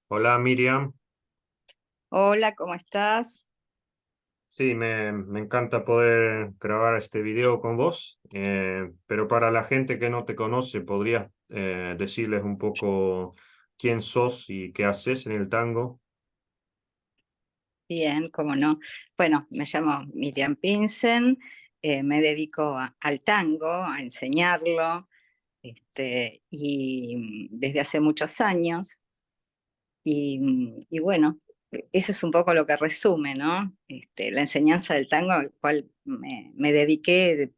Hola Miriam, Hola, ¿cómo estás? sí, me encanta poder grabar este video con vos, pero para la gente que no te conoce, ¿podrías decirles un poco quién sos y qué haces en el tango? Bien, cómo no. Bueno, me llamo Miriam Pinsen, me dedico al tango, a enseñarlo, y desde hace muchos años. Y bueno, eso es un poco lo que resume, ¿no? La enseñanza del tango, al cual me dediqué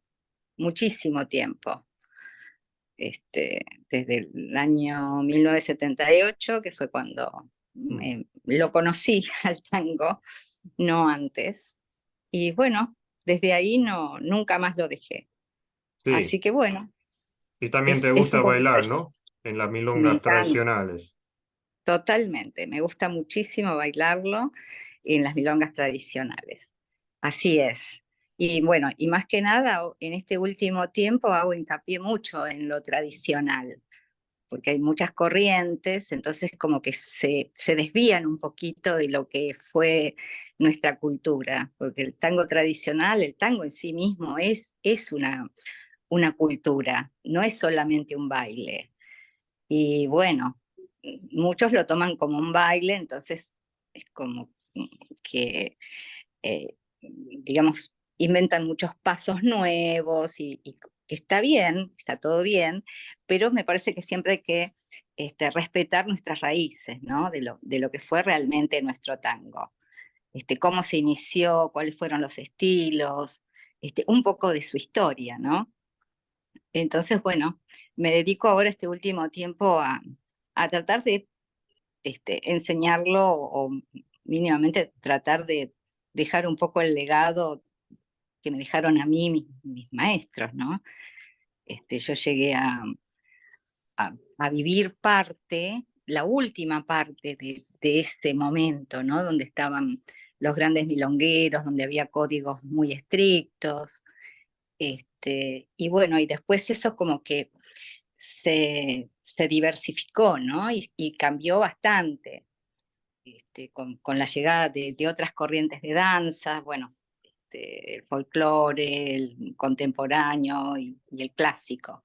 muchísimo tiempo. Desde el año 1978, que fue cuando Mm. lo conocí al tango, no antes. Y bueno, desde ahí nunca más lo dejé. Sí, Así que bueno, y también te es un gusta poquito bailar, eso. ¿no? En las Me milongas encanta, tradicionales. totalmente. Me gusta muchísimo bailarlo en las milongas tradicionales. Así es. Y bueno, y más que nada, en este último tiempo hago hincapié mucho en lo tradicional, porque hay muchas corrientes, entonces como que se desvían un poquito de lo que fue nuestra cultura, porque el tango tradicional, el tango en sí mismo es una cultura, no es solamente un baile. Y bueno, muchos lo toman como un baile, entonces es como que, digamos, inventan muchos pasos nuevos y que está bien, está todo bien, pero me parece que siempre hay que respetar nuestras raíces, ¿no? De lo que fue realmente nuestro tango. Cómo se inició, cuáles fueron los estilos, un poco de su historia, ¿no? Entonces, bueno, me dedico ahora este último tiempo a tratar de enseñarlo o mínimamente tratar de dejar un poco el legado que me dejaron a mí mis maestros, ¿no? Yo llegué a vivir parte, la última parte de este momento, ¿no? Donde estaban los grandes milongueros, donde había códigos muy estrictos, y bueno, y después eso como que se diversificó, ¿no? Y cambió bastante, con la llegada de otras corrientes de danza, bueno, el folclore, el contemporáneo y el clásico.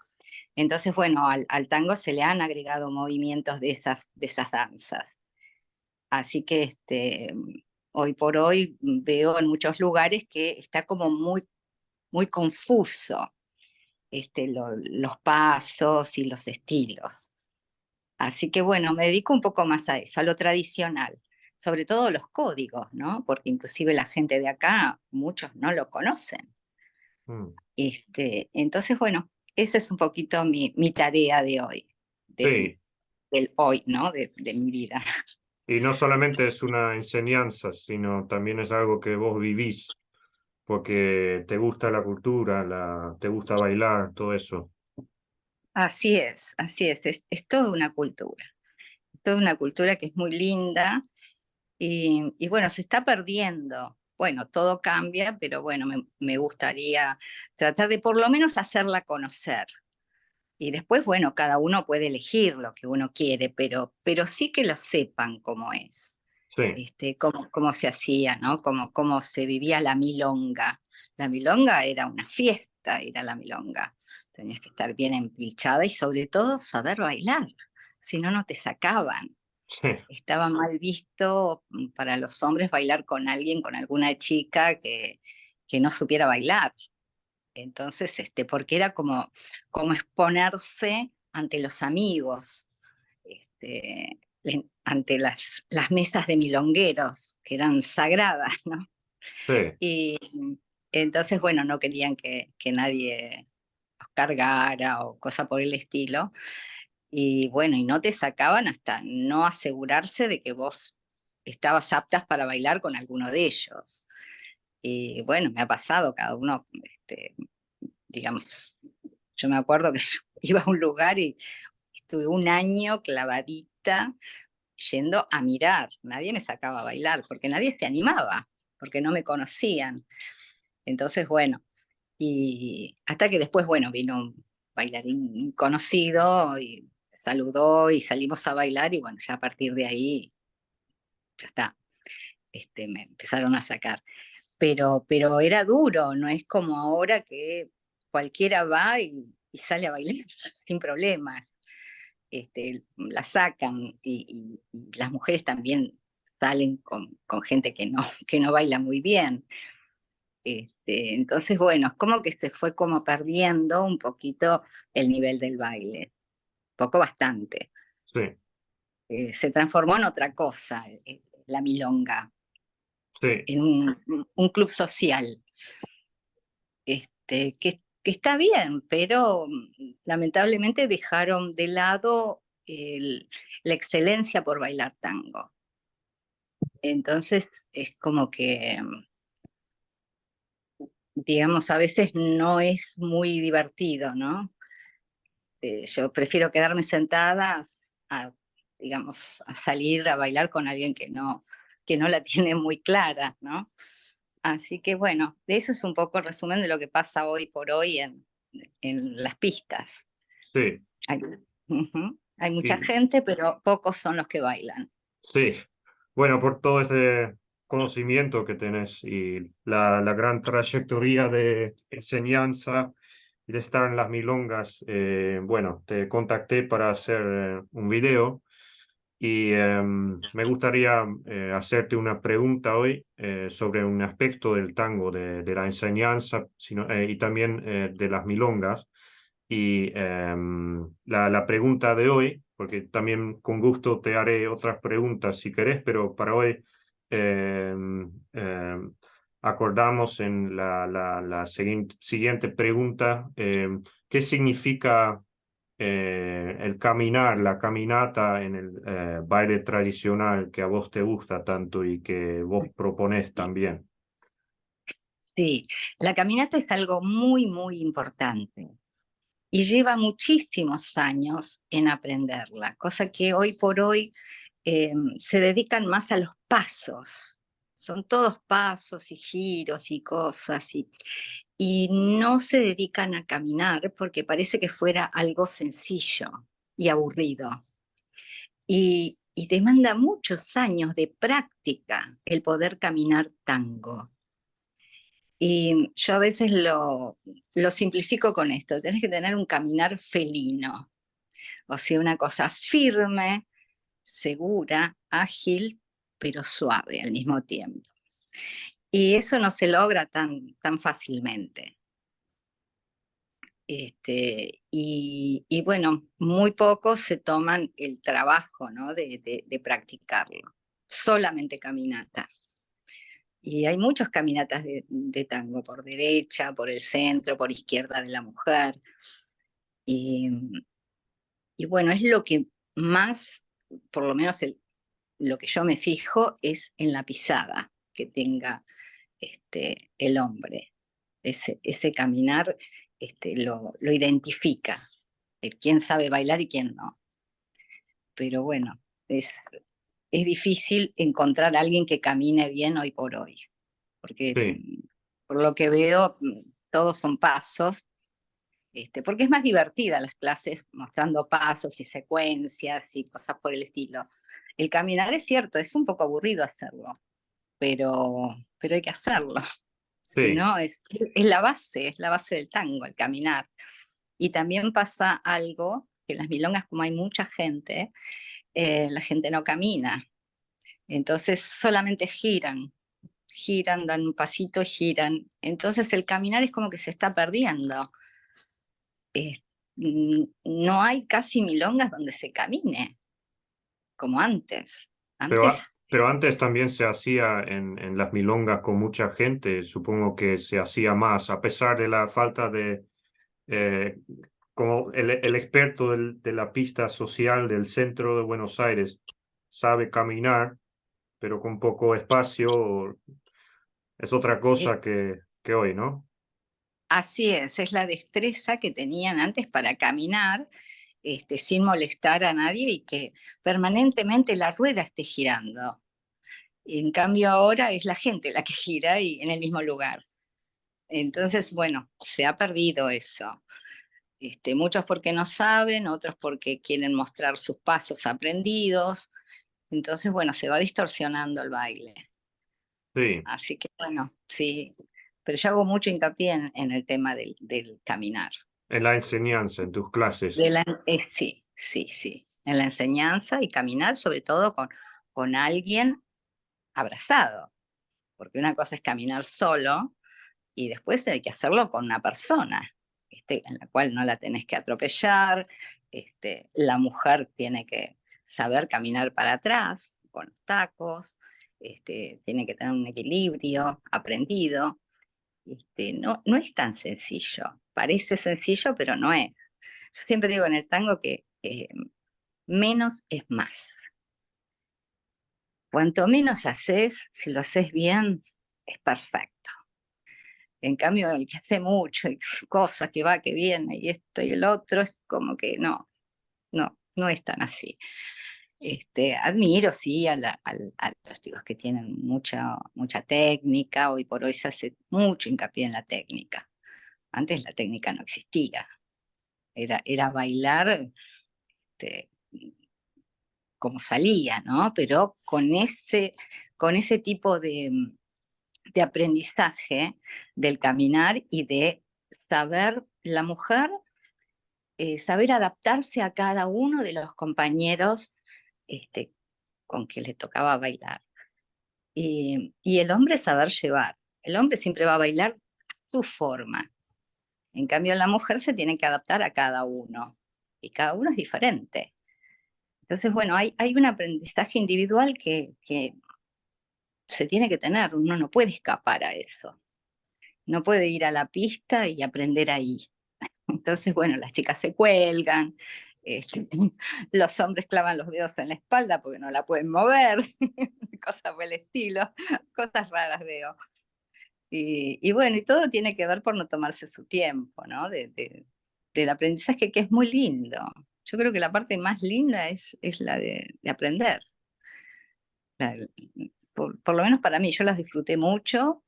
Entonces, bueno, al tango se le han agregado movimientos de esas danzas. Así que hoy por hoy veo en muchos lugares que está como muy confuso los pasos y los estilos. Así que bueno, me dedico un poco más a eso, a lo tradicional, sobre todo los códigos, ¿no? Porque inclusive la gente de acá, muchos no lo conocen. Mm. Entonces, bueno, esa es un poquito mi tarea de hoy, del, Sí, del hoy, ¿no? De mi vida. y no solamente es una enseñanza, sino también es algo que vos vivís, porque te gusta la cultura, te gusta bailar, todo eso. Así es toda una cultura que es muy linda y bueno, se está perdiendo. Bueno, todo cambia, pero bueno, me gustaría tratar de por lo menos hacerla conocer. Y después, bueno, cada uno puede elegir lo que uno quiere, pero sí que lo sepan cómo es, Sí, cómo se hacía, ¿no? Cómo se vivía la milonga. La milonga era una fiesta, era la milonga. Tenías que estar bien empilchada y sobre todo saber bailar, si no, no te sacaban. sí, Estaba mal visto para los hombres bailar con alguien, con alguna chica que no supiera bailar. Entonces, porque era como exponerse ante los amigos, ante las mesas de milongueros, que eran sagradas, ¿no? sí. Y entonces, bueno, no querían que nadie los cargara o cosa por el estilo. Y bueno, y no te sacaban hasta no asegurarse de que vos estabas aptas para bailar con alguno de ellos. Y bueno, me ha pasado, cada uno, digamos, yo me acuerdo que iba a un lugar y estuve un año clavadita yendo a mirar. Nadie me sacaba a bailar porque nadie se animaba, porque no me conocían. Entonces, bueno, y hasta que después, bueno, vino un bailarín conocido y saludó y salimos a bailar y bueno, ya a partir de ahí ya está, me empezaron a sacar. Pero era duro, no es como ahora que cualquiera va y sale a bailar sin problemas. La sacan y las mujeres también salen con gente que no baila muy bien. Entonces, bueno, es como que se fue como perdiendo un poquito el nivel del baile, poco bastante. Sí, Se transformó en otra cosa, la milonga, sí, en un club social, que está bien, pero lamentablemente dejaron de lado la excelencia por bailar tango. Entonces es como que, digamos, a veces no es muy divertido, ¿no? Yo prefiero quedarme sentada a, digamos, a salir a bailar con alguien que no la tiene muy clara, ¿no? Así que bueno, de eso es un poco el resumen de lo que pasa hoy por hoy en las pistas. sí. Hay, hay mucha Y, gente, pero pocos son los que bailan. sí, bueno, por todo ese conocimiento que tenés y la gran trayectoria de enseñanza y de estar en las milongas, bueno, te contacté para hacer un video y me gustaría hacerte una pregunta hoy sobre un aspecto del tango, de la enseñanza y también de las milongas. Y la pregunta de hoy, porque también con gusto te haré otras preguntas si querés, pero para hoy acordamos en la siguiente pregunta, ¿qué significa el caminar, la caminata en el baile tradicional que a vos te gusta tanto y que vos proponés también? Sí, la caminata es algo muy, muy importante y lleva muchísimos años en aprenderla, cosa que hoy por hoy se dedican más a los pasos. Son todos pasos y giros y cosas y no se dedican a caminar porque parece que fuera algo sencillo y aburrido. Y demanda muchos años de práctica el poder caminar tango. Y yo a veces lo simplifico con esto, tenés que tener un caminar felino, o sea, una cosa firme, segura, ágil, pero suave al mismo tiempo. Y eso no se logra tan fácilmente. Y bueno, muy pocos se toman el trabajo, ¿no? de practicarlo, solamente caminata. Y hay muchas caminatas de tango, por derecha, por el centro, por izquierda de la mujer. Y, y bueno, es lo que más, por lo menos lo que yo me fijo, es en la pisada que tenga el hombre. Ese caminar lo identifica, quién sabe bailar y quién no. Pero bueno, es difícil encontrar a alguien que camine bien hoy por hoy, porque Sí, por lo que veo, todos son pasos, porque es más divertida las clases mostrando pasos y secuencias y cosas por el estilo. El caminar es cierto, es un poco aburrido hacerlo, pero hay que hacerlo. Si sí, no, es la base del tango, el caminar. Y también pasa algo, que en las milongas, como hay mucha gente, la gente no camina. Entonces solamente giran, dan un pasito, giran. Entonces el caminar es como que se está perdiendo. Eh, no hay casi milongas donde se camine, como antes. pero, Antes, pero antes también se hacía en las milongas con mucha gente, supongo que se hacía más, a pesar de la falta de, eh, como el experto de la pista social del centro de Buenos Aires sabe caminar, pero con poco espacio, es otra es, cosa que hoy, ¿no? así es la destreza que tenían antes para caminar, sin molestar a nadie y que permanentemente la rueda esté girando. En cambio ahora es la gente la que gira y en el mismo lugar. Entonces, bueno, se ha perdido eso. Muchos porque no saben, otros porque quieren mostrar sus pasos aprendidos. entonces, bueno, se va distorsionando el baile. Sí, Así que, bueno, sí, pero yo hago mucho hincapié en el tema del caminar. en la enseñanza, en tus clases. Sí, sí, sí, en la enseñanza y caminar, sobre todo con alguien abrazado, porque una cosa es caminar solo y después hay que hacerlo con una persona, en la cual no la tenés que atropellar, la mujer tiene que saber caminar para atrás con los tacos, tiene que tener un equilibrio aprendido. No, no es tan sencillo, parece sencillo, pero no es. Yo siempre digo en el tango que menos es más. Cuanto menos haces, si lo haces bien, es perfecto. En cambio, el que hace mucho y cosas que va, que viene, y esto y el otro, es como que no, no, no es tan así. Admiro, sí, a los chicos que tienen mucha técnica. Hoy por hoy se hace mucho hincapié en la técnica. Antes la técnica no existía. Era bailar este, como salía, ¿no? Pero con ese tipo de aprendizaje del caminar y de saber la mujer, saber adaptarse a cada uno de los compañeros este, con que le tocaba bailar. Y el hombre saber llevar. El hombre siempre va a bailar a su forma. En cambio, la mujer se tiene que adaptar a cada uno. Y cada uno es diferente. Entonces, bueno, hay un aprendizaje individual que se tiene que tener. Uno no puede escapar a eso. No puede ir a la pista y aprender ahí. Entonces, bueno, las chicas se cuelgan, este, los hombres clavan los dedos en la espalda porque no la pueden mover, cosas por el estilo, cosas raras veo. Y bueno, y todo tiene que ver por no tomarse su tiempo, ¿no? Del aprendizaje, que es muy lindo. Yo creo que la parte más linda es la de aprender. La- por lo menos para mí, yo las disfruté mucho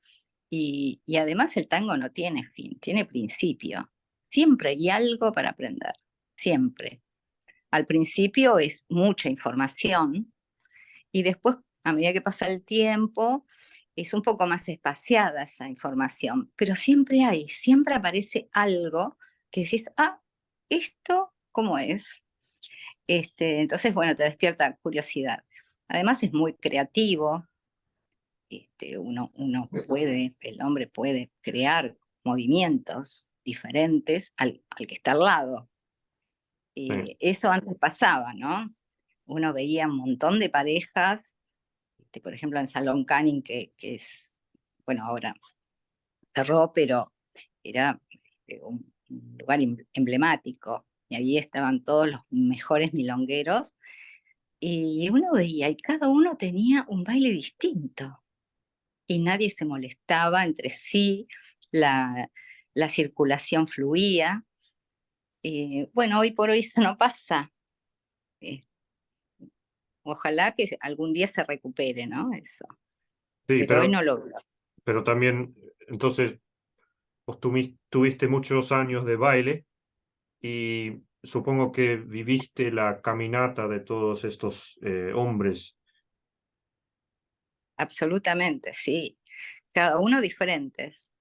y además el tango no tiene fin, tiene principio. Siempre hay algo para aprender, siempre. Al principio es mucha información y después, a medida que pasa el tiempo, es un poco más espaciada esa información, pero siempre aparece algo que decís, ah, ¿esto cómo es? Entonces, bueno, te despierta curiosidad. Además es muy creativo, el hombre puede crear movimientos diferentes al que está al lado. Sí, Eso antes pasaba, ¿no? Uno veía un montón de parejas, por ejemplo en Salón Canning, que es, bueno, ahora cerró, pero era un lugar emblemático, y ahí estaban todos los mejores milongueros, y uno veía, y cada uno tenía un baile distinto y nadie se molestaba entre sí, la, la circulación fluía. Bueno, hoy por hoy eso no pasa. Eh, Ojalá que algún día se recupere, ¿no? Eso. sí, Pero hoy no lo veo. pero también, entonces, vos tuviste muchos años de baile y supongo que viviste la caminata de todos estos hombres. Absolutamente, sí. Cada uno diferentes.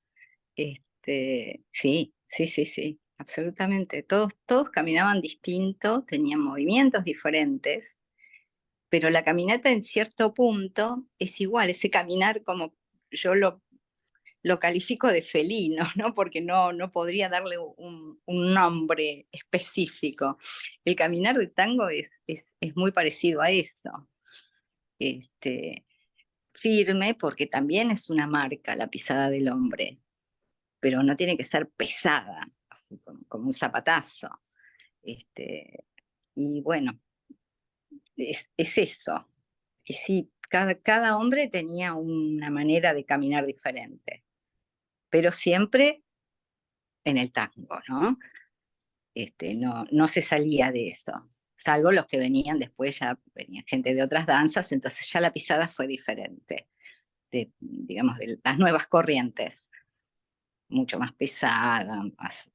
Sí, sí, sí, sí, absolutamente. Todos caminaban distinto, tenían movimientos diferentes, pero la caminata en cierto punto es igual, ese caminar como yo lo califico de felino, ¿no? Porque no podría darle un nombre específico. El caminar de tango es muy parecido a eso. Este, Firme, porque también es una marca la pisada del hombre, pero no tiene que ser pesada, así como un zapatazo. Y bueno, es eso. Y sí, cada hombre tenía una manera de caminar diferente, pero siempre en el tango, ¿no? No se salía de eso, salvo los que venían después, ya venía gente de otras danzas, entonces ya la pisada fue diferente, digamos, de las nuevas corrientes, mucho más pesada, más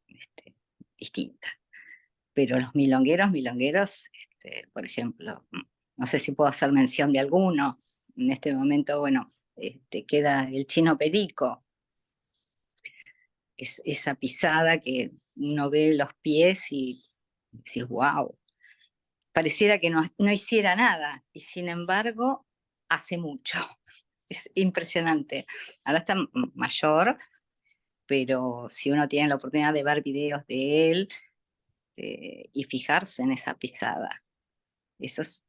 distinta. Pero los milongueros, por ejemplo, no sé si puedo hacer mención de alguno. En este momento, bueno, queda el Chino Perico, esa pisada que uno ve los pies y dices, wow, pareciera que no hiciera nada, y sin embargo hace mucho. Es impresionante. Ahora está mayor, pero si uno tiene la oportunidad de ver videos de él y fijarse en esa pisada, eso es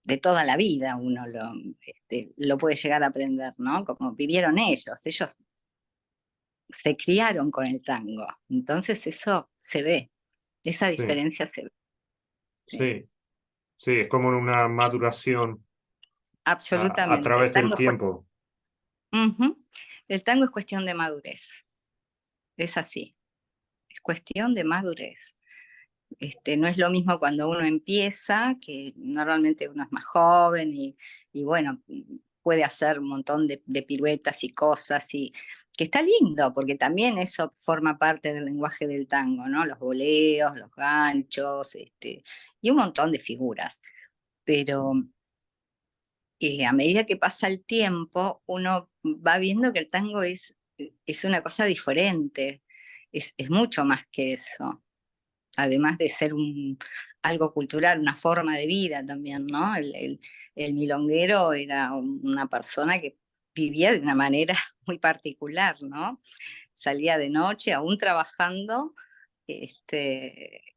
de toda la vida, uno lo puede llegar a aprender, ¿no? Como vivieron ellos se criaron con el tango, entonces eso se ve, esa Sí, diferencia se ve. Sí. sí, sí, es como una maduración a Absolutamente. través del tiempo. Ujú. El tango es cuestión de madurez, es así, es cuestión de madurez. No es lo mismo cuando uno empieza, que normalmente uno es más joven y bueno, puede hacer un montón de piruetas y cosas, y que está lindo, porque también eso forma parte del lenguaje del tango, ¿no? Los boleos, los ganchos, y un montón de figuras. Pero a medida que pasa el tiempo, uno va viendo que el tango es una cosa diferente, es mucho más que eso, además de ser algo cultural, una forma de vida también, ¿no? El milonguero era una persona que vivía de una manera muy particular, ¿no? Salía de noche, aún trabajando, este,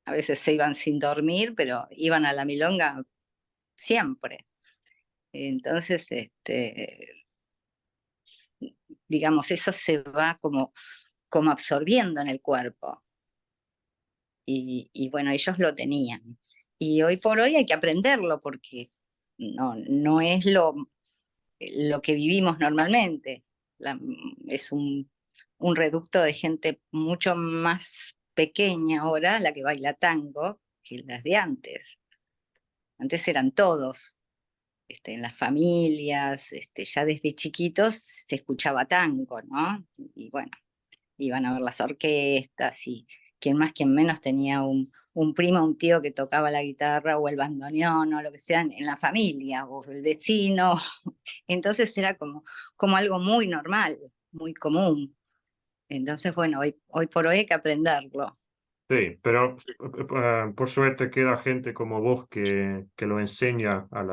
a veces se iban sin dormir, pero iban a la milonga siempre. Entonces, digamos, eso se va como absorbiendo en el cuerpo. Y bueno, ellos lo tenían. Y hoy por hoy hay que aprenderlo porque no es lo que vivimos normalmente. Es un reducto de gente mucho más pequeña ahora, la que baila tango, que las de antes. Antes eran todos, en las familias, ya desde chiquitos se escuchaba tango, ¿no? Y bueno, iban a ver las orquestas y quien más, quien menos tenía un primo, un tío que tocaba la guitarra o el bandoneón o lo que sea en la familia o el vecino. Entonces era como algo muy normal, muy común. Entonces, bueno, hoy por hoy hay que aprenderlo. Sí, pero por suerte queda gente como vos que lo enseña a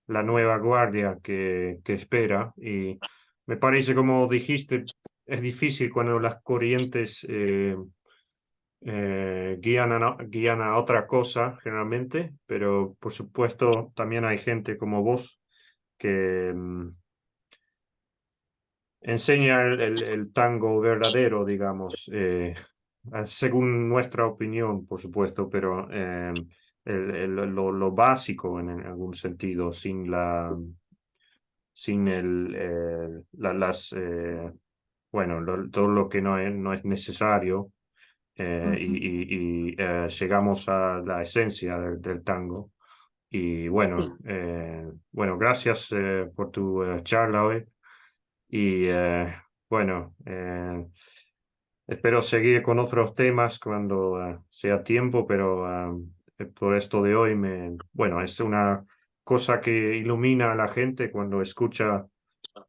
la nueva guardia que espera. Y me parece, como dijiste, es difícil cuando las corrientes guían a otra cosa generalmente, pero por supuesto también hay gente como vos que enseña el tango verdadero, digamos, según nuestra opinión, por supuesto, pero lo básico en algún sentido, sin bueno, todo lo que no es necesario, Ujú. llegamos a la esencia del tango. Y bueno, Sí. bueno, gracias por tu charla hoy. Y bueno, espero seguir con otros temas cuando sea tiempo, pero por esto de hoy bueno, es una cosa que ilumina a la gente cuando escucha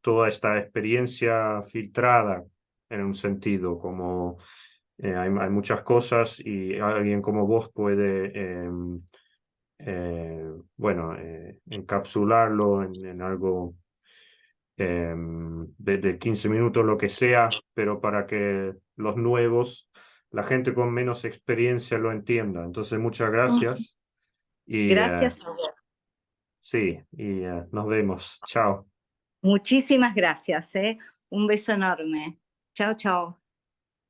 toda esta experiencia filtrada en un sentido, como hay muchas cosas y alguien como vos puede, bueno, encapsularlo en algo de 15 minutos, lo que sea, pero para que los nuevos, la gente con menos experiencia lo entienda. Entonces, muchas Ujú. gracias y Gracias a vos. sí, y nos vemos. Chao. Muchísimas gracias, ¿eh? Un beso enorme. Chao, chao.